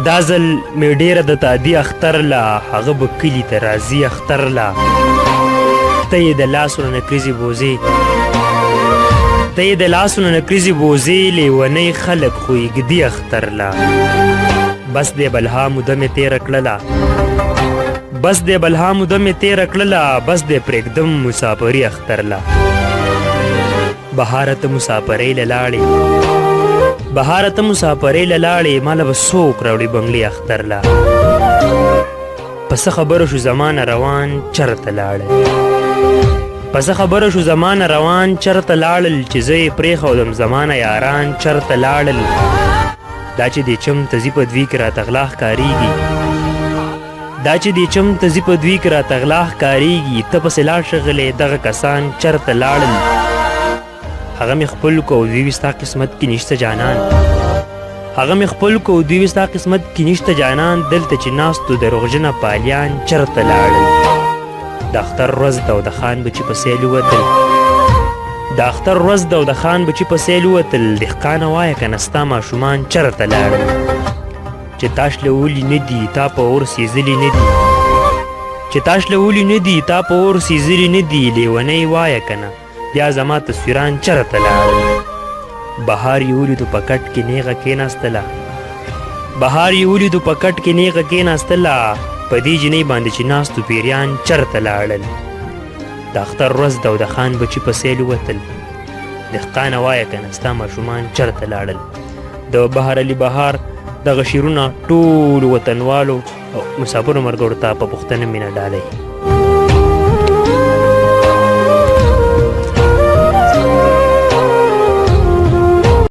دا ځل مې ډېره د تادي اختر له هغه به کلي ته راځي اختر له ته یې د لاسونو نکریزې بوزې لیونی خلک خو یې ږدي اختر له بس دې بلها موده مې تېره کړله بس دې پرېږدم مسافري اختر له بهاره ته مسافرۍ له لاړې ماله به څوک راوړي بنګلې اختر له په څه خبره شو زمانه روان چرته لاړل چې زه یې پرېښودم زمانه یاران چرته لاړل دا چې دې چم ته ځي په دوی کې راته غلا ښکارېږي ته پسې لاړ شه غلې دغه کسان چرته لاړل هغه مې خپل کو او دوی ستا قسمت کې نشته جانان دلته چې ناستو دروغجنه پالیان چرته لاړل د اختر ورځ ده او د خان بچي په سیل ووتل دهقانه وایه که نه ستا ماشومان چرته لاړل چې تاش له ولي نه دي تا په اور سیزلي نه دي لیونی وایه که نه بیا زما تصویران چرته لاړل بهار یې ولیدو په کټ کې نیغه کېناستله په دې جنۍ باندې چې ناستو پیریان چرته لاړل د اختر ورځ ده او د خان بچي په سیل ووتل دهقانه وایه که نه ستا ماشومان چرته لاړل د بهار علي بهار دغه شعرونه ټولو وطنوالو او مسافرو ملګرو ته په پوښتنه مینه ډالۍ